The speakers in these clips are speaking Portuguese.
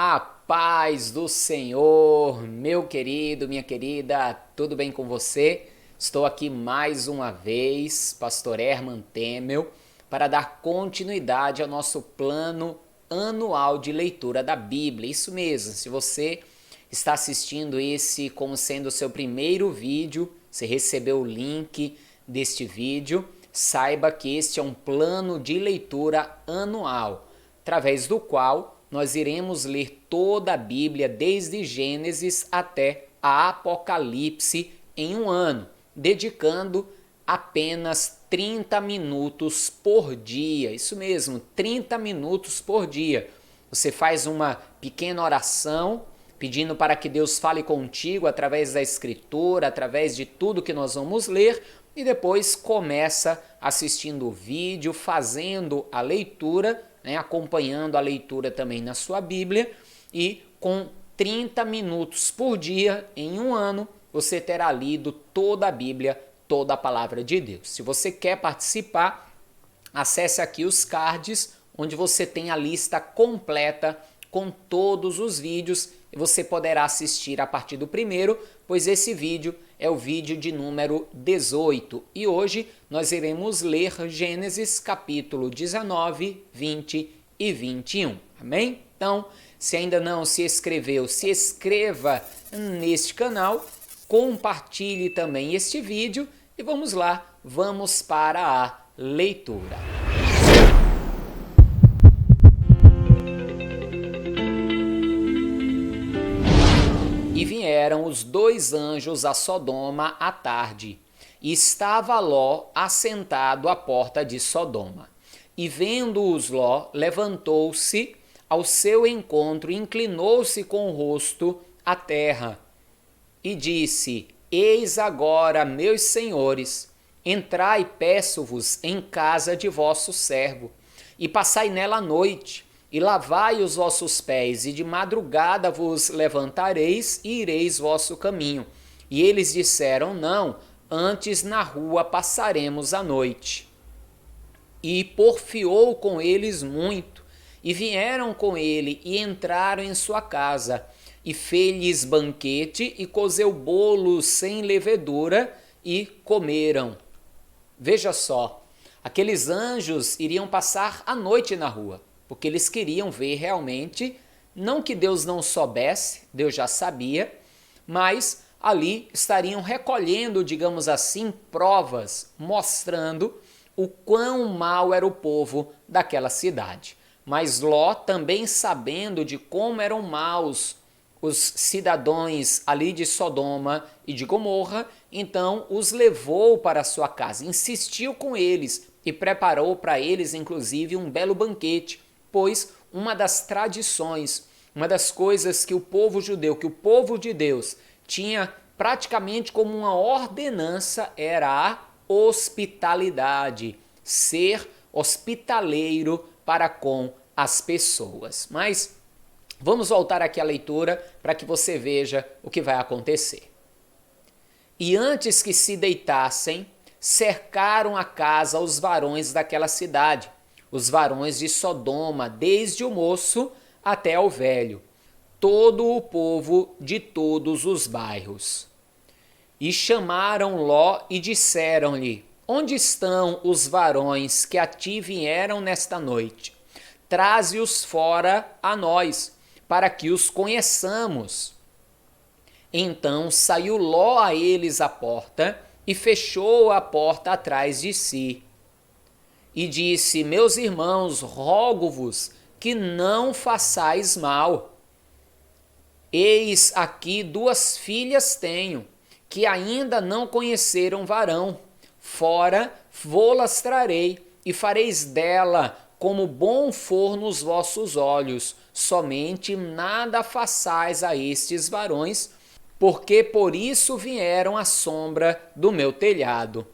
A paz do Senhor, meu querido, minha querida, tudo bem com você? Estou aqui mais uma vez, Pastor Herman Temel, para dar continuidade ao nosso plano anual de leitura da Bíblia. Isso mesmo, se você está assistindo esse como sendo o seu primeiro vídeo, você recebeu o link deste vídeo, saiba que este é um plano de leitura anual, através do qual nós iremos ler toda a Bíblia, desde Gênesis até a Apocalipse, em um ano, dedicando apenas 30 minutos por dia. Isso mesmo, 30 minutos por dia. Você faz uma pequena oração, pedindo para que Deus fale contigo através da Escritura, através de tudo que nós vamos ler, e depois começa assistindo o vídeo, fazendo a leitura, acompanhando a leitura também na sua Bíblia, e com 30 minutos por dia, em um ano, você terá lido toda a Bíblia, toda a palavra de Deus. Se você quer participar, acesse aqui os cards, onde você tem a lista completa com todos os vídeos, e você poderá assistir a partir do primeiro, pois esse vídeo é o vídeo de número 18. E hoje nós iremos ler Gênesis capítulo 19, 20 e 21. Amém? Então, se ainda não se inscreveu, se inscreva neste canal, compartilhe também este vídeo e vamos lá, vamos para a leitura. E vieram os dois anjos a Sodoma à tarde, e estava Ló assentado à porta de Sodoma. E vendo-os Ló, levantou-se ao seu encontro, inclinou-se com o rosto à terra, e disse: Eis agora, meus senhores, entrai, peço-vos, em casa de vosso servo, e passai nela a noite, e lavai os vossos pés, e de madrugada vos levantareis, e ireis vosso caminho. E eles disseram: Não, antes na rua passaremos a noite. E porfiou com eles muito, e vieram com ele, e entraram em sua casa, e fez-lhes banquete, e cozeu bolos sem levedura, e comeram. Veja só, aqueles anjos iriam passar a noite na rua, porque eles queriam ver realmente, não que Deus não soubesse, Deus já sabia, mas ali estariam recolhendo, digamos assim, provas, mostrando o quão mau era o povo daquela cidade. Mas Ló, também sabendo de como eram maus os cidadãos ali de Sodoma e de Gomorra, então os levou para sua casa, insistiu com eles e preparou para eles, inclusive, um belo banquete, pois uma das tradições, uma das coisas que o povo judeu, que o povo de Deus tinha praticamente como uma ordenança era a hospitalidade, ser hospitaleiro para com as pessoas. Mas vamos voltar aqui à leitura para que você veja o que vai acontecer. E antes que se deitassem, cercaram a casa os varões daquela cidade, os varões de Sodoma, desde o moço até o velho, todo o povo de todos os bairros. E chamaram Ló e disseram-lhe: Onde estão os varões que a ti vieram nesta noite? Traze-os fora a nós, para que os conheçamos. Então saiu Ló a eles à porta e fechou a porta atrás de si. E disse: Meus irmãos, rogo-vos que não façais mal. Eis aqui 2 filhas tenho, que ainda não conheceram varão. Fora vô-las trarei, e fareis dela como bom for nos vossos olhos. Somente nada façais a estes varões, porque por isso vieram à sombra do meu telhado.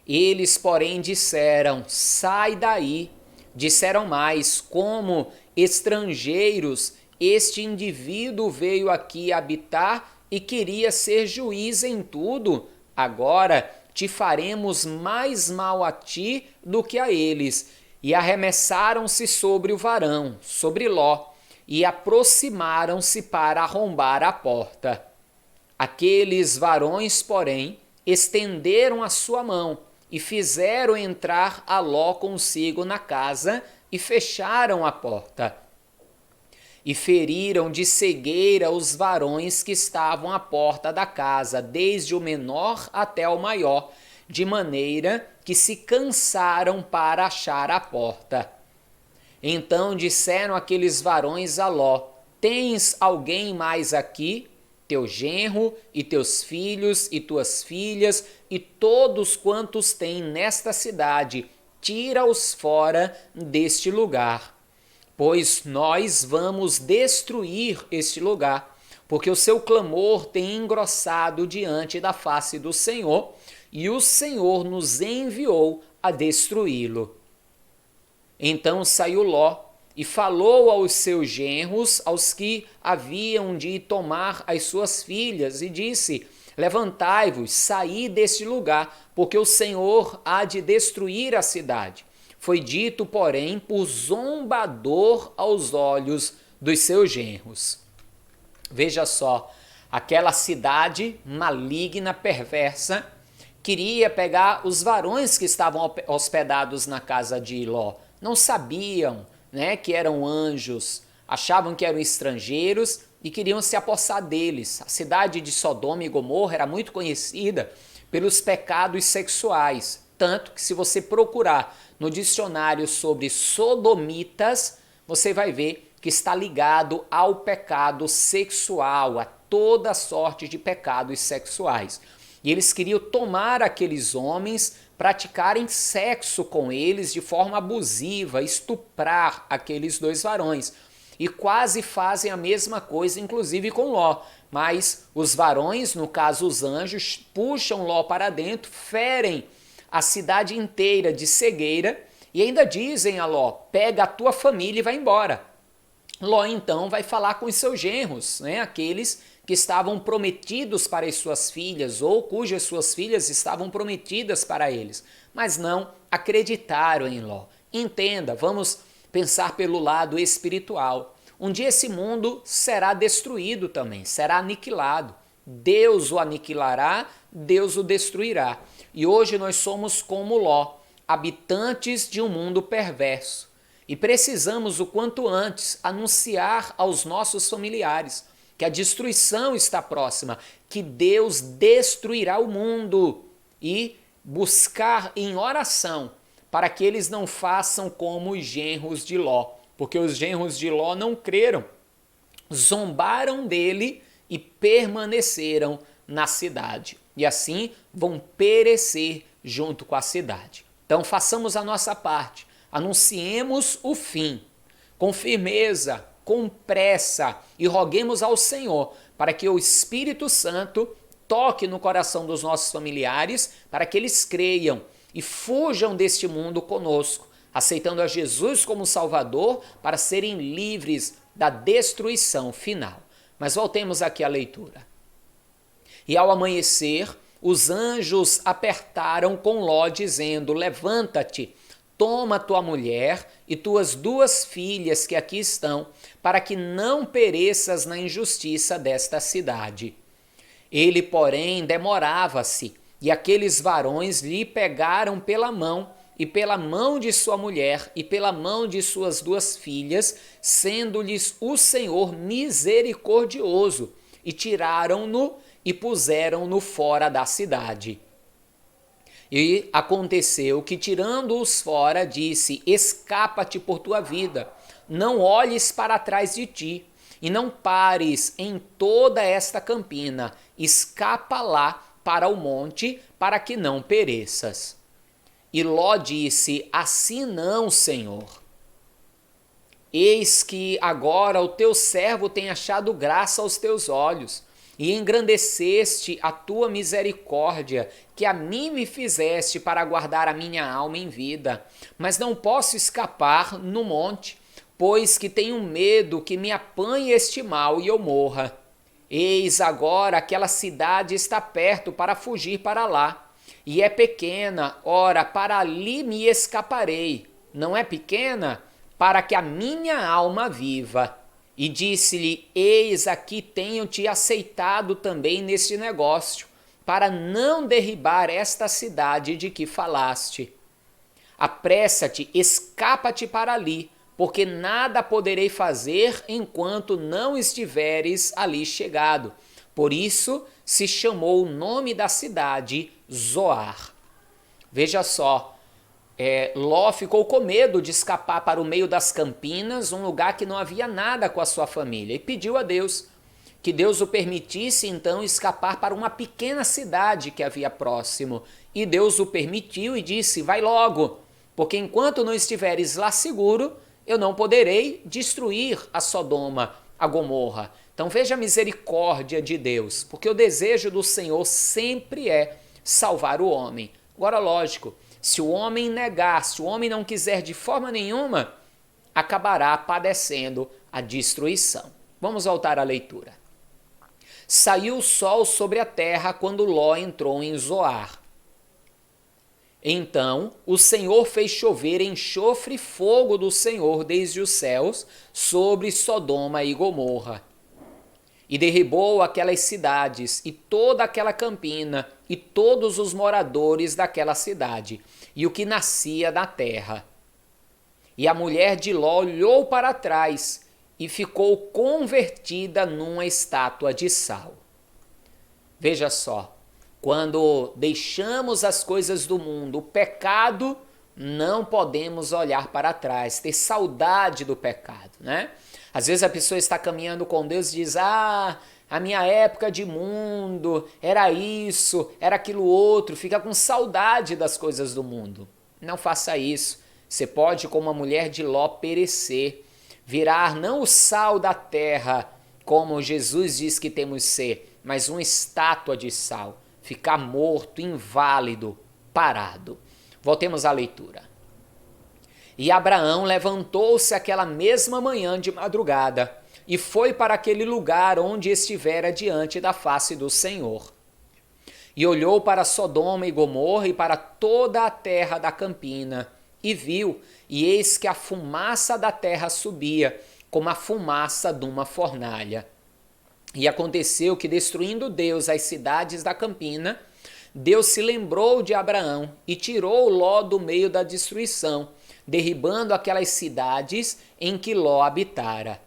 Eles, porém, disseram: Sai daí. Disseram mais: Como estrangeiros, este indivíduo veio aqui habitar e queria ser juiz em tudo. Agora te faremos mais mal a ti do que a eles. E arremessaram-se sobre o varão, sobre Ló, e aproximaram-se para arrombar a porta. Aqueles varões, porém, estenderam a sua mão e fizeram entrar a Ló consigo na casa e fecharam a porta. E feriram de cegueira os varões que estavam à porta da casa, desde o menor até o maior, de maneira que se cansaram para achar a porta. Então disseram aqueles varões a Ló: Tens alguém mais aqui? Teu genro e teus filhos e tuas filhas e todos quantos têm nesta cidade, tira-os fora deste lugar. Pois nós vamos destruir este lugar, porque o seu clamor tem engrossado diante da face do Senhor, e o Senhor nos enviou a destruí-lo. Então saiu Ló e falou aos seus genros, aos que haviam de tomar as suas filhas, e disse: Levantai-vos, saí deste lugar, porque o Senhor há de destruir a cidade. Foi dito, porém, por zombador aos olhos dos seus genros. Veja só, aquela cidade maligna, perversa, queria pegar os varões que estavam hospedados na casa de Ló. Não sabiam, que eram anjos, achavam que eram estrangeiros e queriam se apossar deles. A cidade de Sodoma e Gomorra era muito conhecida pelos pecados sexuais, tanto que se você procurar no dicionário sobre sodomitas, você vai ver que está ligado ao pecado sexual, a toda sorte de pecados sexuais. E eles queriam tomar aqueles homens, praticarem sexo com eles de forma abusiva, estuprar aqueles dois varões. E quase fazem a mesma coisa, inclusive com Ló. Mas os varões, no caso os anjos, puxam Ló para dentro, ferem a cidade inteira de cegueira e ainda dizem a Ló: pega a tua família e vai embora. Ló então vai falar com os seus genros, aqueles que estavam prometidos para as suas filhas ou cujas suas filhas estavam prometidas para eles, mas não acreditaram em Ló. Entenda, vamos pensar pelo lado espiritual. Um dia esse mundo será destruído também, será aniquilado. Deus o aniquilará, Deus o destruirá. E hoje nós somos como Ló, habitantes de um mundo perverso. E precisamos o quanto antes anunciar aos nossos familiares que a destruição está próxima, que Deus destruirá o mundo e buscar em oração para que eles não façam como os genros de Ló, porque os genros de Ló não creram, zombaram dele e permaneceram na cidade. E assim vão perecer junto com a cidade. Então façamos a nossa parte, anunciemos o fim, com firmeza, com pressa, e roguemos ao Senhor para que o Espírito Santo toque no coração dos nossos familiares, para que eles creiam e fujam deste mundo conosco, aceitando a Jesus como Salvador para serem livres da destruição final. Mas voltemos aqui à leitura. E ao amanhecer, os anjos apertaram com Ló, dizendo: levanta-te, toma tua mulher e tuas duas filhas que aqui estão, para que não pereças na injustiça desta cidade. Ele, porém, demorava-se, e aqueles varões lhe pegaram pela mão, e pela mão de sua mulher, e pela mão de suas duas filhas, sendo-lhes o Senhor misericordioso, e tiraram-no e puseram-no fora da cidade. E aconteceu que, tirando-os fora, disse: escapa-te por tua vida, não olhes para trás de ti, e não pares em toda esta campina, escapa lá para o monte, para que não pereças. E Ló disse: assim não, Senhor. Eis que agora o teu servo tem achado graça aos teus olhos, e engrandeceste a tua misericórdia, que a mim me fizeste para guardar a minha alma em vida. Mas não posso escapar no monte, pois que tenho medo que me apanhe este mal e eu morra. Eis agora aquela cidade está perto para fugir para lá, e é pequena, ora, para ali me escaparei. Não é pequena? Para que a minha alma viva. E disse-lhe: Eis aqui tenho-te aceitado também neste negócio, para não derribar esta cidade de que falaste. Apressa-te, escapa-te para ali, porque nada poderei fazer enquanto não estiveres ali chegado. Por isso se chamou o nome da cidade Zoar. Veja só, Ló ficou com medo de escapar para o meio das campinas, um lugar que não havia nada com a sua família, e pediu a Deus que Deus o permitisse então escapar para uma pequena cidade que havia próximo. E Deus o permitiu e disse: vai logo, porque enquanto não estiveres lá seguro, eu não poderei destruir a Sodoma, a Gomorra. Então veja a misericórdia de Deus, porque o desejo do Senhor sempre é salvar o homem. Agora, lógico, se o homem negar, se o homem não quiser de forma nenhuma, acabará padecendo a destruição. Vamos voltar à leitura. Saiu o sol sobre a terra quando Ló entrou em Zoar. Então o Senhor fez chover enxofre e fogo do Senhor desde os céus sobre Sodoma e Gomorra. E derribou aquelas cidades e toda aquela campina e todos os moradores daquela cidade e o que nascia da terra. E a mulher de Ló olhou para trás e ficou convertida numa estátua de sal. Veja só, quando deixamos as coisas do mundo, o pecado, não podemos olhar para trás, ter saudade do pecado, né? Às vezes a pessoa está caminhando com Deus e diz: a minha época de mundo era isso, era aquilo outro, fica com saudade das coisas do mundo. Não faça isso. Você pode, como a mulher de Ló, perecer, virar não o sal da terra, como Jesus diz que temos ser, mas uma estátua de sal, ficar morto, inválido, parado. Voltemos à leitura. E Abraão levantou-se aquela mesma manhã de madrugada e foi para aquele lugar onde estivera diante da face do Senhor. E olhou para Sodoma e Gomorra e para toda a terra da campina, e viu, e eis que a fumaça da terra subia, como a fumaça de uma fornalha. E aconteceu que, destruindo Deus as cidades da campina, Deus se lembrou de Abraão e tirou Ló do meio da destruição, derribando aquelas cidades em que Ló habitara.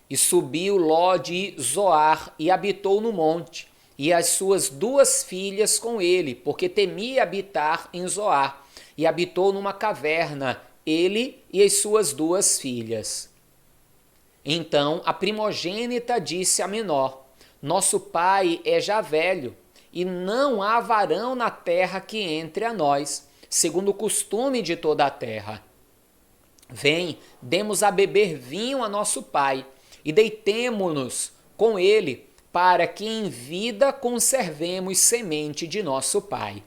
E subiu Ló de Zoar e habitou no monte, e as suas 2 filhas com ele, porque temia habitar em Zoar, e habitou numa caverna, ele e as suas 2 filhas. Então a primogênita disse à menor: nosso pai é já velho, e não há varão na terra que entre a nós, segundo o costume de toda a terra. Vem, demos a beber vinho a nosso pai, e deitemo-nos com ele, para que em vida conservemos semente de nosso pai.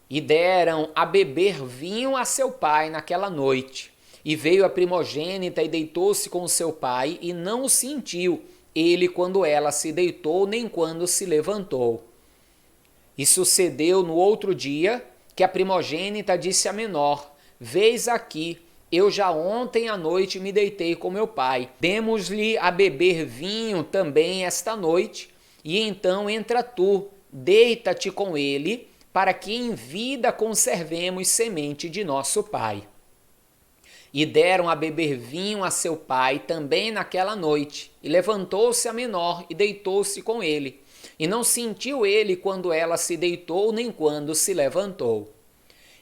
E deram a beber vinho a seu pai naquela noite. E veio a primogênita e deitou-se com seu pai, e não o sentiu ele quando ela se deitou, nem quando se levantou. E sucedeu no outro dia, que a primogênita disse à menor: vês aqui, eu já ontem à noite me deitei com meu pai. Demos-lhe a beber vinho também esta noite, e então entra tu, deita-te com ele, para que em vida conservemos semente de nosso pai. E deram a beber vinho a seu pai também naquela noite, e levantou-se a menor e deitou-se com ele. E não sentiu ele quando ela se deitou, nem quando se levantou.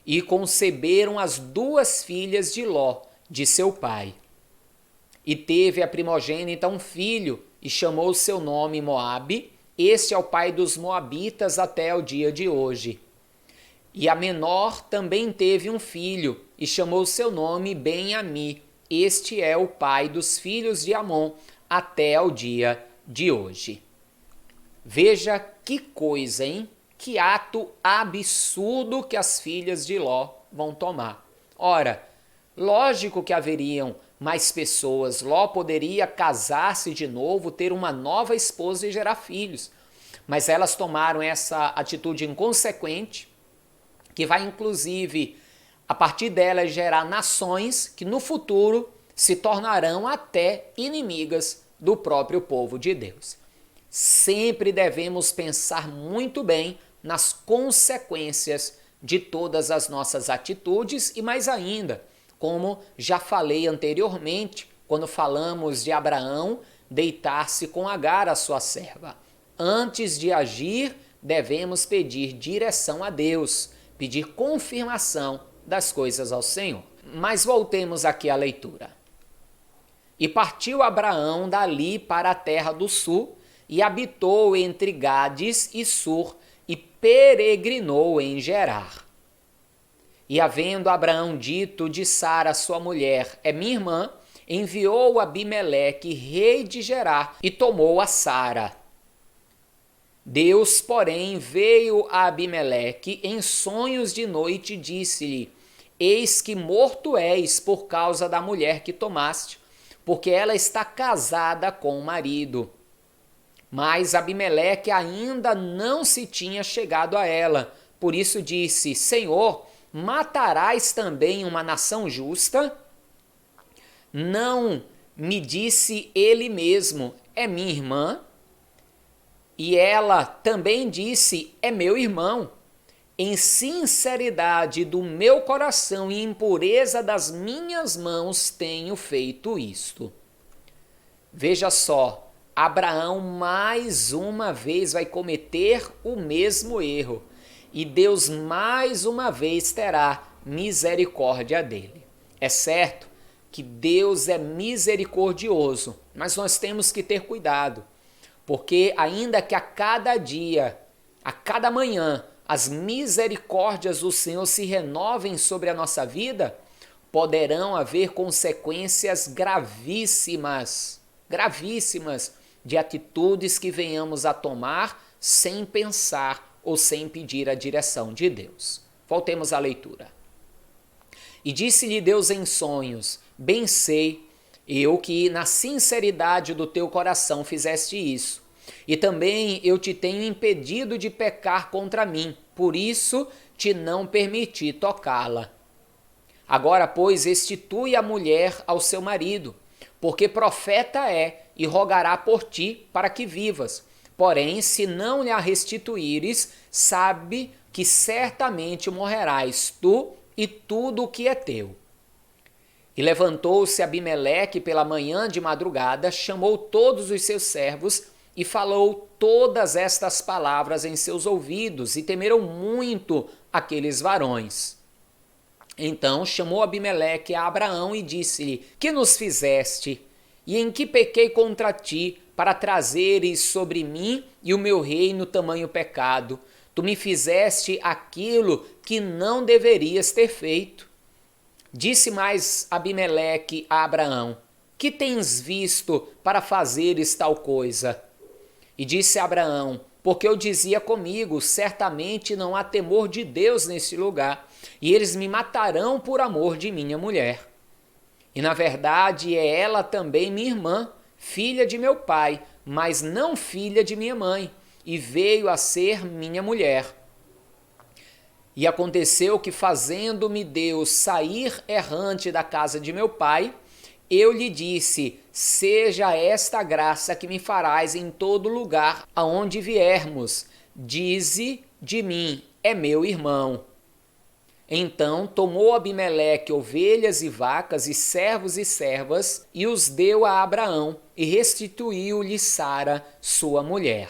E conceberam as 2 filhas de Ló, de seu pai. E teve a primogênita um filho, e chamou seu nome Moabe. Este é o pai dos moabitas até o dia de hoje. E a menor também teve um filho, e chamou seu nome Ben-Ami. Este é o pai dos filhos de Amon até o dia de hoje. Veja que coisa, hein? Que ato absurdo que as filhas de Ló vão tomar. Ora, lógico que haveriam mais pessoas. Ló poderia casar-se de novo, ter uma nova esposa e gerar filhos. Mas elas tomaram essa atitude inconsequente, que vai inclusive, a partir delas, gerar nações que no futuro se tornarão até inimigas do próprio povo de Deus. Sempre devemos pensar muito bem nas consequências de todas as nossas atitudes e mais ainda, como já falei anteriormente, quando falamos de Abraão deitar-se com Agar, a sua serva. Antes de agir, devemos pedir direção a Deus, pedir confirmação das coisas ao Senhor. Mas voltemos aqui à leitura. E partiu Abraão dali para a terra do sul, e habitou entre Gades e Sur, e peregrinou em Gerar. E havendo Abraão dito de Sara, sua mulher, é minha irmã, enviou Abimeleque, rei de Gerar, e tomou a Sara. Deus, porém, veio a Abimeleque em sonhos de noite e disse-lhe: eis que morto és por causa da mulher que tomaste, porque ela está casada com o marido. Mas Abimeleque ainda não se tinha chegado a ela, por isso disse: Senhor, matarás também uma nação justa? Não me disse ele mesmo: é minha irmã? E ela também disse: é meu irmão. Em sinceridade do meu coração e impureza das minhas mãos tenho feito isto. Veja só, Abraão mais uma vez vai cometer o mesmo erro e Deus mais uma vez terá misericórdia dele. É certo que Deus é misericordioso, mas nós temos que ter cuidado, porque ainda que a cada dia, a cada manhã, as misericórdias do Senhor se renovem sobre a nossa vida, poderão haver consequências gravíssimas de atitudes que venhamos a tomar sem pensar ou sem pedir a direção de Deus. Voltemos à leitura. E disse-lhe Deus em sonhos: bem sei eu que na sinceridade do teu coração fizeste isso, e também eu te tenho impedido de pecar contra mim, por isso te não permiti tocá-la. Agora, pois, restitui a mulher ao seu marido, porque profeta é, e rogará por ti para que vivas. Porém, se não lhe a restituíres, sabe que certamente morrerás tu e tudo o que é teu. E levantou-se Abimeleque pela manhã de madrugada, chamou todos os seus servos e falou todas estas palavras em seus ouvidos, e temeram muito aqueles varões. Então chamou Abimeleque a Abraão e disse-lhe: que nos fizeste? E em que pequei contra ti, para trazeres sobre mim e o meu reino tamanho pecado? Tu me fizeste aquilo que não deverias ter feito. Disse mais Abimeleque a Abraão: que tens visto para fazeres tal coisa? E disse Abraão: porque eu dizia comigo, certamente não há temor de Deus nesse lugar, e eles me matarão por amor de minha mulher. E na verdade é ela também minha irmã, filha de meu pai, mas não filha de minha mãe, e veio a ser minha mulher. E aconteceu que, fazendo-me Deus sair errante da casa de meu pai, eu lhe disse: seja esta a graça que me farás em todo lugar aonde viermos. Dize de mim: é meu irmão. Então tomou Abimeleque ovelhas e vacas e servos e servas e os deu a Abraão e restituiu-lhe Sara, sua mulher.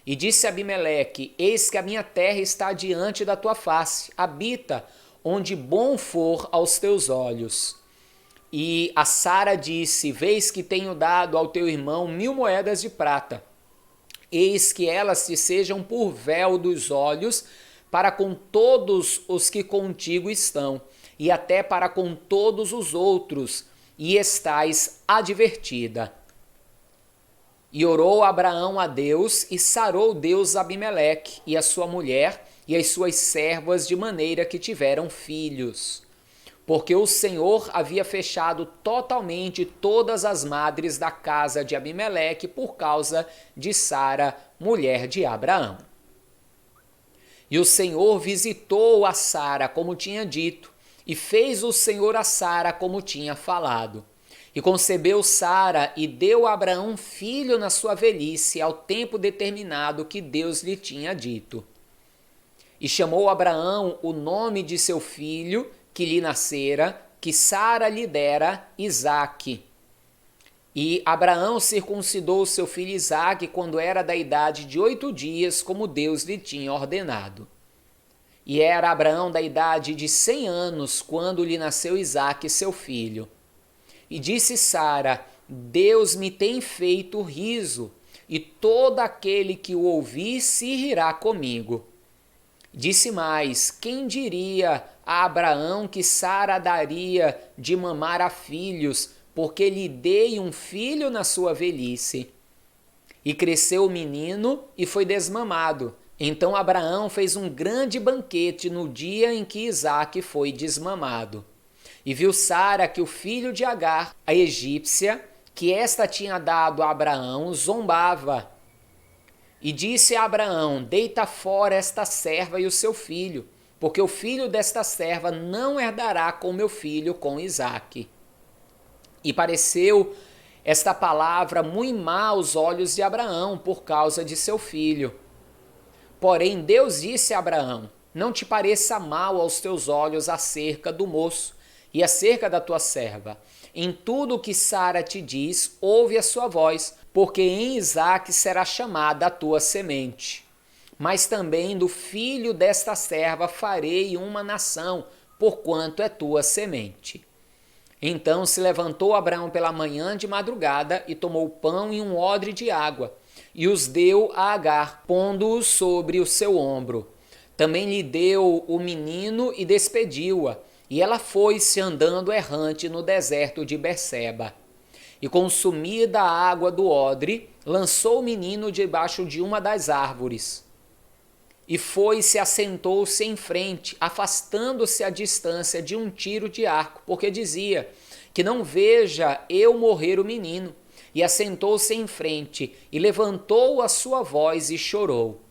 E disse Abimeleque: eis que a minha terra está diante da tua face, habita onde bom for aos teus olhos. E a Sara disse: vês que tenho dado ao teu irmão 1000 moedas de prata. Eis que elas te sejam por véu dos olhos para com todos os que contigo estão, e até para com todos os outros, e estais advertida. E orou Abraão a Deus, e sarou Deus Abimeleque, e a sua mulher, e as suas servas, de maneira que tiveram filhos. Porque o Senhor havia fechado totalmente todas as madres da casa de Abimeleque por causa de Sara, mulher de Abraão. E o Senhor visitou a Sara como tinha dito, e fez o Senhor a Sara como tinha falado. E concebeu Sara e deu a Abraão um filho na sua velhice, ao tempo determinado que Deus lhe tinha dito. E chamou Abraão o nome de seu filho, que lhe nascera, que Sara lhe dera, Isaque. E Abraão circuncidou seu filho Isaque quando era da idade de 8 dias, como Deus lhe tinha ordenado. E era Abraão da idade de 100 anos, quando lhe nasceu Isaque, seu filho. E disse Sara: Deus me tem feito riso, e todo aquele que o ouvir se rirá comigo. Disse mais: quem diria a Abraão que Sara daria de mamar a filhos, porque lhe dei um filho na sua velhice? E cresceu o menino e foi desmamado. Então Abraão fez um grande banquete no dia em que Isaque foi desmamado. E viu Sara que o filho de Agar, a egípcia, que esta tinha dado a Abraão, zombava. E disse a Abraão: deita fora esta serva e o seu filho, porque o filho desta serva não herdará com meu filho, com Isaque. E pareceu esta palavra muito má aos olhos de Abraão por causa de seu filho. Porém Deus disse a Abraão: não te pareça mal aos teus olhos acerca do moço e acerca da tua serva. Em tudo o que Sara te diz, ouve a sua voz, porque em Isaque será chamada a tua semente. Mas também do filho desta serva farei uma nação, porquanto é tua semente. Então se levantou Abraão pela manhã de madrugada e tomou pão e um odre de água, e os deu a Agar, pondo-os sobre o seu ombro. Também lhe deu o menino e despediu-a, e ela foi-se andando errante no deserto de Berseba. E consumida a água do odre, lançou o menino debaixo de uma das árvores. E foi-se, assentou-se em frente, afastando-se a distância de um tiro de arco, porque dizia: que não veja eu morrer o menino. E assentou-se em frente, e levantou a sua voz e chorou.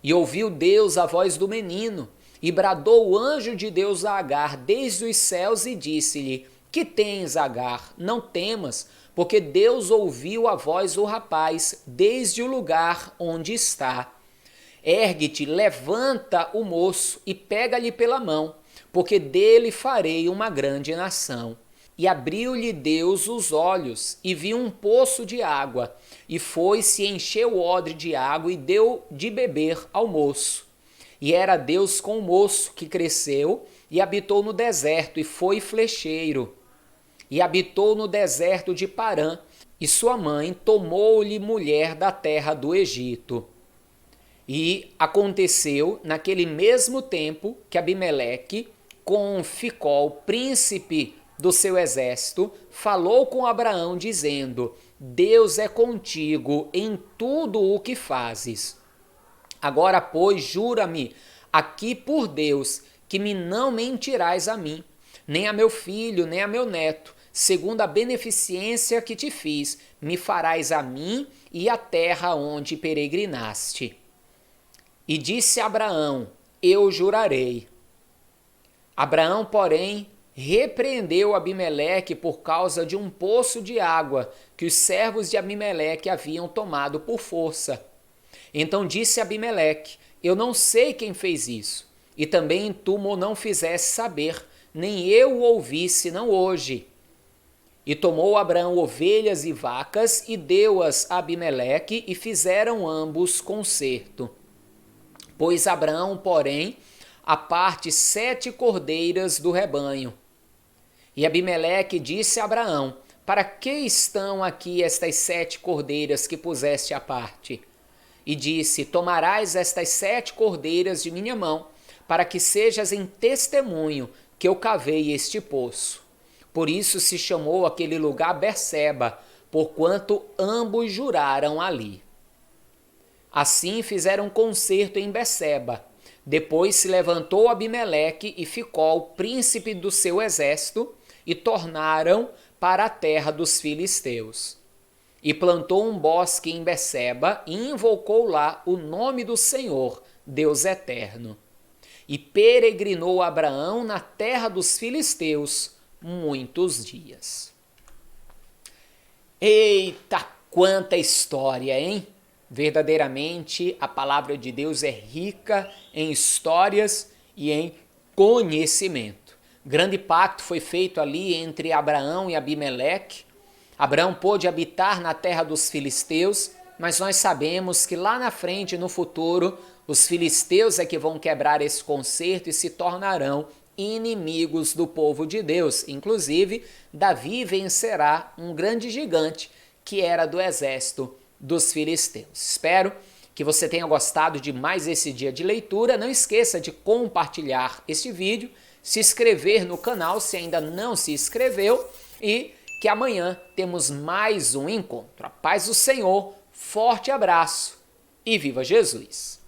E ouviu Deus a voz do menino, e bradou o anjo de Deus a Agar desde os céus e disse-lhe: que tens, Agar? Não temas, porque Deus ouviu a voz do rapaz desde o lugar onde está. Ergue-te, levanta o moço e pega-lhe pela mão, porque dele farei uma grande nação. E abriu-lhe Deus os olhos, e viu um poço de água, e foi-se, encheu o odre de água, e deu de beber ao moço. E era Deus com o moço, que cresceu, e habitou no deserto, e foi flecheiro. E habitou no deserto de Parã, e sua mãe tomou-lhe mulher da terra do Egito. E aconteceu, naquele mesmo tempo, que Abimeleque, com Ficol, príncipe do seu exército, falou com Abraão, dizendo: Deus é contigo em tudo o que fazes. Agora, pois, jura-me aqui por Deus, que me não mentirás a mim, nem a meu filho, nem a meu neto, segundo a beneficência que te fiz, me farás a mim e à terra onde peregrinaste. E disse Abraão: eu jurarei. Abraão, porém, repreendeu Abimeleque por causa de um poço de água que os servos de Abimeleque haviam tomado por força. Então disse Abimeleque: eu não sei quem fez isso, e também tu mo não fizesse saber, nem eu o ouvi, senão hoje. E tomou Abraão ovelhas e vacas, e deu-as a Abimeleque, e fizeram ambos concerto. Pôs Abraão, porém, à parte 7 cordeiras do rebanho. E Abimeleque disse a Abraão: para que estão aqui estas 7 cordeiras que puseste à parte? E disse: tomarás estas 7 cordeiras de minha mão, para que sejas em testemunho que eu cavei este poço. Por isso se chamou aquele lugar Berseba, porquanto ambos juraram ali. Assim fizeram concerto em Berseba. Depois se levantou Abimeleque e Ficol, príncipe do seu exército, e tornaram para a terra dos filisteus. E plantou um bosque em Berseba e invocou lá o nome do Senhor, Deus eterno. E peregrinou Abraão na terra dos filisteus muitos dias. Eita, quanta história, hein? Verdadeiramente, a palavra de Deus é rica em histórias e em conhecimento. Grande pacto foi feito ali entre Abraão e Abimeleque. Abraão pôde habitar na terra dos filisteus, mas nós sabemos que lá na frente, no futuro, os filisteus é que vão quebrar esse concerto e se tornarão inimigos do povo de Deus. Inclusive, Davi vencerá um grande gigante que era do exército dos filisteus. Espero que você tenha gostado de mais esse dia de leitura. Não esqueça de compartilhar este vídeo, se inscrever no canal se ainda não se inscreveu e que amanhã temos mais um encontro. A paz do Senhor, forte abraço e viva Jesus!